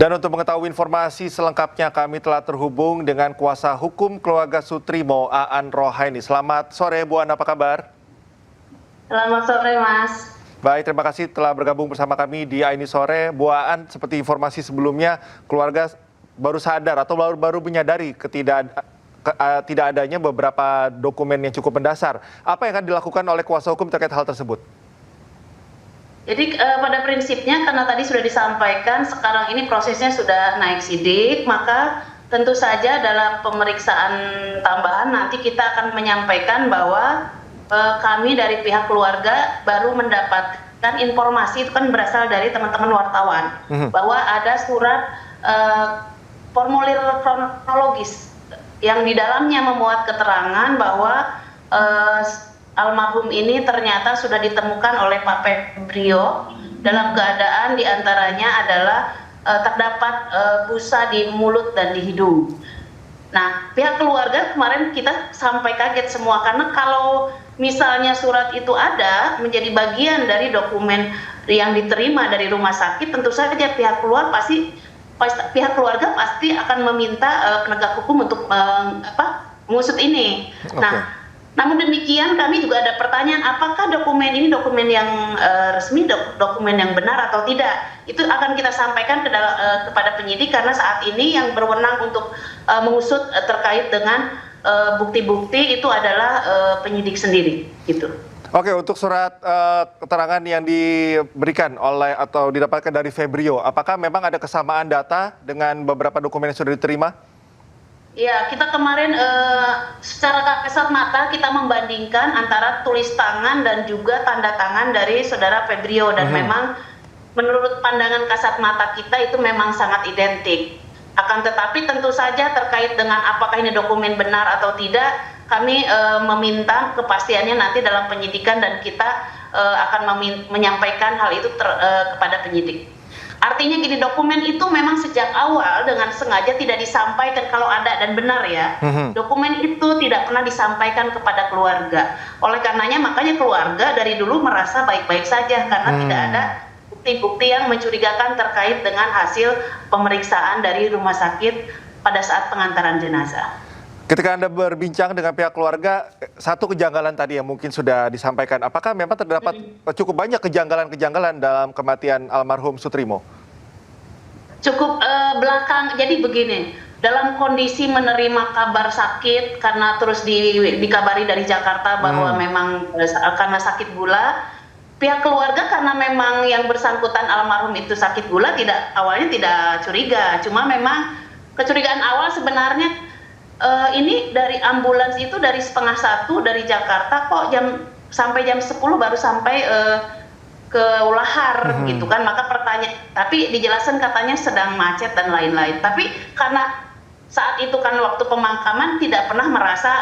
Dan untuk mengetahui informasi selengkapnya kami telah terhubung dengan kuasa hukum keluarga Sutrimo, Aan Rohaini. Selamat sore Bu Aan, apa kabar? Selamat sore Mas. Baik, terima kasih telah bergabung bersama kami di Aini Sore. Bu Aan, seperti informasi sebelumnya, keluarga baru sadar atau baru menyadari tidak adanya beberapa dokumen yang cukup mendasar. Apa yang akan dilakukan oleh kuasa hukum terkait hal tersebut? Jadi pada prinsipnya karena tadi sudah disampaikan sekarang ini prosesnya sudah naik sidik, maka tentu saja dalam pemeriksaan tambahan nanti kita akan menyampaikan bahwa kami dari pihak keluarga baru mendapatkan informasi, itu kan berasal dari teman-teman wartawan, bahwa ada surat formulir kronologis yang di dalamnya memuat keterangan bahwa almarhum ini ternyata sudah ditemukan oleh Pak Febrio dalam keadaan diantaranya adalah terdapat busa di mulut dan di hidung. Nah, pihak keluarga kemarin kita sampai kaget semua karena kalau misalnya surat itu ada menjadi bagian dari dokumen yang diterima dari rumah sakit, tentu saja pihak keluarga pasti akan meminta penegak hukum untuk mengusut ini. Okay. Nah, namun demikian kami juga ada pertanyaan, apakah dokumen ini dokumen yang resmi, dokumen yang benar atau tidak? Itu akan kita sampaikan kepada penyidik karena saat ini yang berwenang untuk mengusut terkait dengan bukti-bukti itu adalah penyidik sendiri, gitu. Oke, untuk surat keterangan yang diberikan oleh atau didapatkan dari Febrio, apakah memang ada kesamaan data dengan beberapa dokumen yang sudah diterima? Ya, kita kemarin secara kasat mata kita membandingkan antara tulis tangan dan juga tanda tangan dari saudara Febrio dan memang menurut pandangan kasat mata kita itu memang sangat identik. Akan tetapi tentu saja terkait dengan apakah ini dokumen benar atau tidak, kami meminta kepastiannya nanti dalam penyidikan dan kita akan menyampaikan hal itu kepada penyidik. Artinya gini, dokumen itu memang sejak awal dengan sengaja tidak disampaikan kalau ada dan benar ya. Dokumen itu tidak pernah disampaikan kepada keluarga. Oleh karenanya makanya keluarga dari dulu merasa baik-baik saja karena tidak ada bukti-bukti yang mencurigakan terkait dengan hasil pemeriksaan dari rumah sakit pada saat pengantaran jenazah. Ketika Anda berbincang dengan pihak keluarga, satu kejanggalan tadi yang mungkin sudah disampaikan, apakah memang terdapat cukup banyak kejanggalan-kejanggalan dalam kematian almarhum Sutrimo? Cukup jadi begini, dalam kondisi menerima kabar sakit karena terus dikabari dari Jakarta bahwa memang karena sakit gula, pihak keluarga karena memang yang bersangkutan almarhum itu sakit gula awalnya tidak curiga, cuma memang kecurigaan awal sebenarnya ini dari ambulans itu dari 12:30 dari Jakarta kok sampai jam 10 baru sampai ke Ulahar gitu kan, maka tapi dijelaskan katanya sedang macet dan lain-lain, tapi karena saat itu kan waktu pemakaman tidak pernah merasa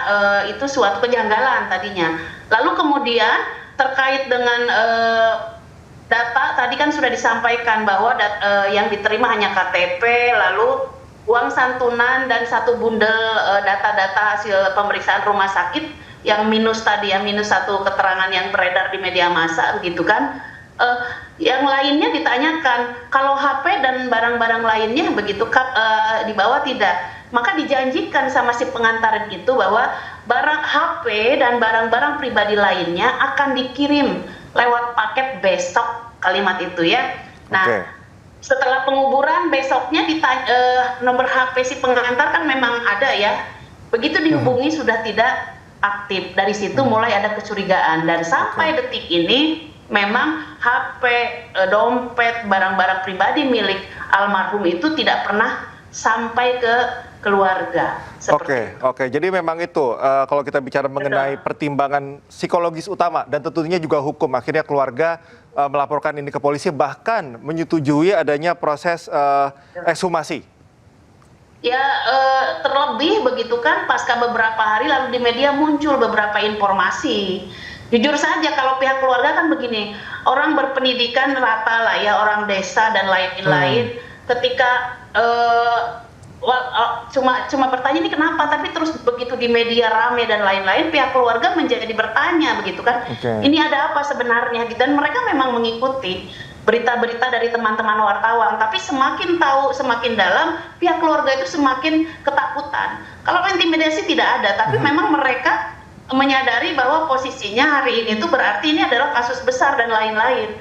itu suatu kejanggalan tadinya. Lalu kemudian terkait dengan data tadi kan sudah disampaikan bahwa yang diterima hanya KTP, lalu uang santunan dan satu bundel data-data hasil pemeriksaan rumah sakit yang minus tadi ya, minus satu keterangan yang beredar di media massa gitu kan. Yang lainnya ditanyakan kalau HP dan barang-barang lainnya begitu dibawa tidak, maka dijanjikan sama si pengantar itu bahwa barang HP dan barang-barang pribadi lainnya akan dikirim lewat paket besok, kalimat itu ya. Nah, setelah penguburan besoknya nomor HP si pengantar kan memang ada ya. Begitu dihubungi sudah tidak aktif. Dari situ mulai ada kecurigaan dan sampai detik ini memang HP, dompet, barang-barang pribadi milik almarhum itu tidak pernah sampai ke keluarga. Oke. Jadi memang itu kalau kita bicara mengenai pertimbangan psikologis utama dan tentunya juga hukum, akhirnya keluarga melaporkan ini ke polisi, bahkan menyetujui adanya proses ekshumasi. Ya, terlebih begitu kan pasca beberapa hari lalu di media muncul beberapa informasi. Jujur saja kalau pihak keluarga kan begini, orang berpendidikan rata lah ya, orang desa dan lain-lain, ketika cuma bertanya ini kenapa, tapi terus begitu di media rame dan lain-lain, pihak keluarga menjadi bertanya begitu kan, ini ada apa sebenarnya, dan mereka memang mengikuti. berita-berita dari teman-teman wartawan, tapi semakin tahu, semakin dalam, pihak keluarga itu semakin ketakutan. Kalau intimidasi tidak ada, tapi memang mereka menyadari bahwa posisinya hari ini itu berarti ini adalah kasus besar dan lain-lain.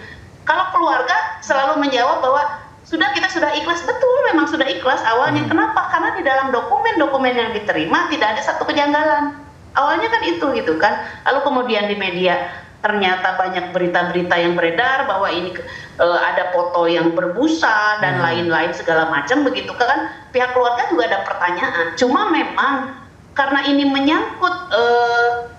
Kalau keluarga selalu menjawab bahwa kita sudah ikhlas, betul memang sudah ikhlas awalnya. Kenapa? Karena di dalam dokumen-dokumen yang diterima tidak ada satu kejanggalan. Awalnya kan itu gitu kan. Lalu kemudian di media ternyata banyak berita-berita yang beredar bahwa ini ada foto yang berbusa dan lain-lain segala macam begitu kan. Pihak keluarga juga ada pertanyaan. Cuma memang karena ini menyangkut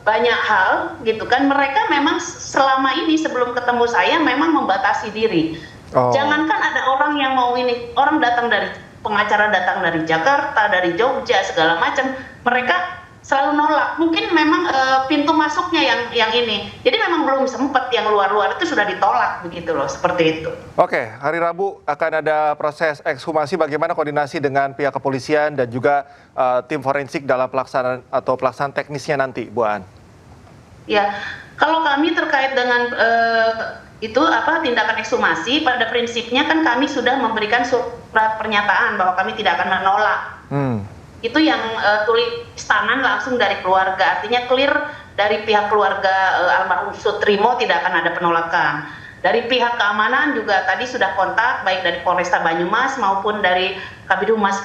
banyak hal gitu kan, mereka memang selama ini sebelum ketemu saya memang membatasi diri. Jangankan ada orang yang mau ini, orang datang dari pengacara datang dari Jakarta, dari Jogja segala macam, mereka selalu nolak. Mungkin memang pintu masuknya yang ini. Jadi memang belum sempat yang luar-luar itu sudah ditolak begitu loh, seperti itu. Oke, hari Rabu akan ada proses ekshumasi. Bagaimana koordinasi dengan pihak kepolisian dan juga tim forensik dalam pelaksanaan teknisnya nanti, Bu Aan? Ya, kalau kami terkait dengan tindakan ekshumasi, pada prinsipnya kan kami sudah memberikan surat pernyataan bahwa kami tidak akan menolak. Itu yang tulis tangan langsung dari keluarga, artinya clear dari pihak keluarga almarhum Sutrimo tidak akan ada penolakan. Dari pihak keamanan juga tadi sudah kontak baik dari Polresta Banyumas maupun dari Kabid Humas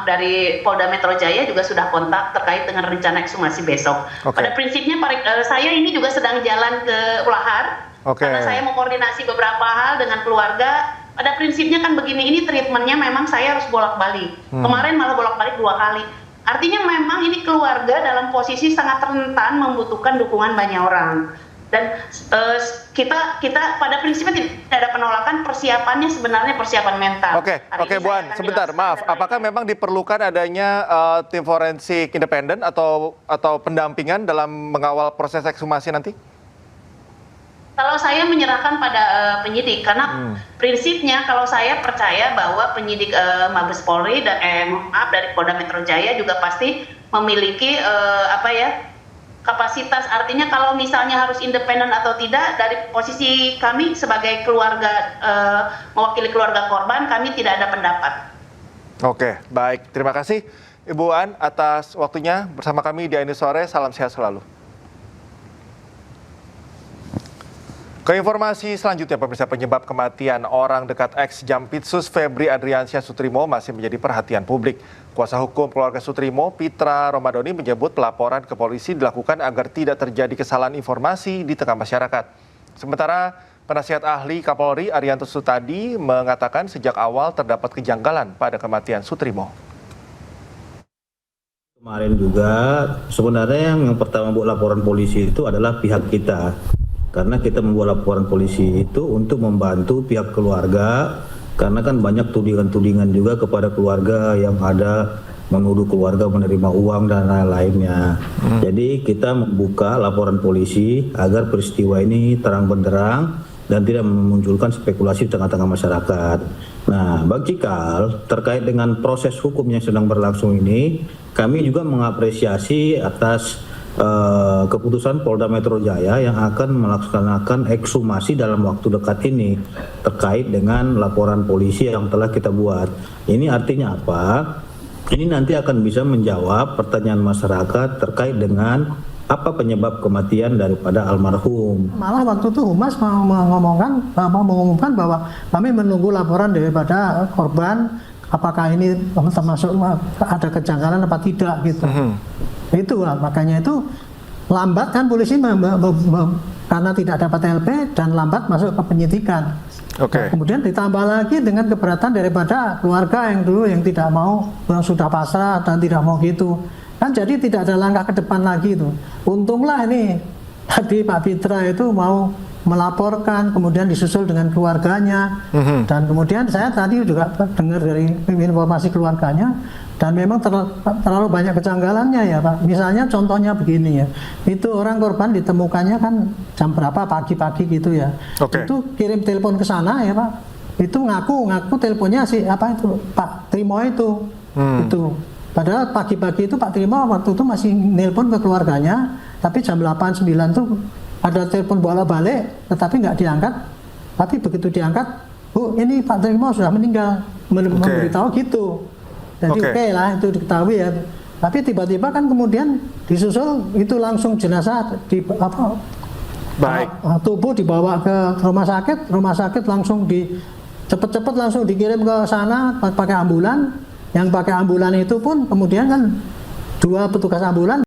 dari Polda Metro Jaya juga sudah kontak terkait dengan rencana ekshumasi besok. Pada prinsipnya saya ini juga sedang jalan ke Ulahar karena saya mengkoordinasi beberapa hal dengan keluarga. Pada prinsipnya kan begini, ini treatmentnya memang saya harus bolak-balik. Kemarin malah bolak-balik 2 kali. Artinya memang ini keluarga dalam posisi sangat rentan membutuhkan dukungan banyak orang. Dan kita pada prinsipnya tidak ada penolakan, persiapannya sebenarnya persiapan mental. Oke, Bu Aan, sebentar, maaf. Apakah memang diperlukan adanya tim forensik independen atau pendampingan dalam mengawal proses ekshumasi nanti? Kalau saya menyerahkan pada penyidik, karena prinsipnya kalau saya percaya bahwa penyidik Mabes Polri dari Polda Metro Jaya juga pasti memiliki kapasitas. Artinya kalau misalnya harus independen atau tidak, dari posisi kami sebagai keluarga mewakili keluarga korban, kami tidak ada pendapat. Oke, baik. Terima kasih Ibu Aan atas waktunya bersama kami di Ini Sore. Salam sehat selalu. Ke informasi selanjutnya, pemirsa, penyebab kematian orang dekat ex-Jampitsus Febri Adriansyah Sutrimo masih menjadi perhatian publik. Kuasa hukum keluarga Sutrimo, Pitra Romadoni, menyebut pelaporan ke polisi dilakukan agar tidak terjadi kesalahan informasi di tengah masyarakat. Sementara penasihat ahli Kapolri Arianto Sutadi mengatakan sejak awal terdapat kejanggalan pada kematian Sutrimo. Kemarin juga sebenarnya yang pertama buat laporan polisi itu adalah pihak kita. Karena kita membuat laporan polisi itu untuk membantu pihak keluarga, karena kan banyak tudingan-tudingan juga kepada keluarga yang ada menuduh keluarga menerima uang dan lain-lainnya. Jadi kita membuka laporan polisi agar peristiwa ini terang benderang dan tidak memunculkan spekulasi di tengah-tengah masyarakat. Nah, Bang Cikal, terkait dengan proses hukum yang sedang berlangsung ini, kami juga mengapresiasi atas keputusan Polda Metro Jaya yang akan melaksanakan ekshumasi dalam waktu dekat ini terkait dengan laporan polisi yang telah kita buat. Ini artinya apa? Ini nanti akan bisa menjawab pertanyaan masyarakat terkait dengan apa penyebab kematian daripada almarhum. Malah waktu itu Humas mengumumkan bahwa kami menunggu laporan daripada korban, apakah ini termasuk ada kejanggalan apa tidak gitu. Itu makanya itu lambat kan polisi karena tidak dapat LP dan lambat masuk ke penyidikan. Nah, kemudian ditambah lagi dengan keberatan daripada keluarga yang dulu yang tidak mau, yang sudah pasrah dan tidak mau gitu. Kan jadi tidak ada langkah ke depan lagi itu. Untunglah ini tadi Pak Pitra itu mau melaporkan, kemudian disusul dengan keluarganya, dan kemudian saya tadi juga dengar dari informasi keluarganya, dan memang terlalu banyak kejanggalannya ya Pak. Misalnya contohnya begini ya, itu orang korban ditemukannya kan jam berapa pagi-pagi gitu ya, itu kirim telepon ke sana ya Pak, itu ngaku teleponnya si Pak Trimo itu, itu padahal pagi-pagi itu Pak Trimo waktu itu masih nelpon ke keluarganya, tapi jam 8-9 tuh ada telepon bolak-balik, tetapi nggak diangkat Tapi begitu diangkat, Bu, ini Pak Trimo sudah meninggal, memberitahu gitu. Jadi Oke. oke lah itu diketahui ya. Tapi tiba-tiba kan kemudian disusul itu langsung jenazah di apa? Baik. Tubuh dibawa ke rumah sakit langsung cepet-cepet langsung dikirim ke sana pakai ambulan. Yang pakai ambulan itu pun kemudian kan 2 petugas ambulan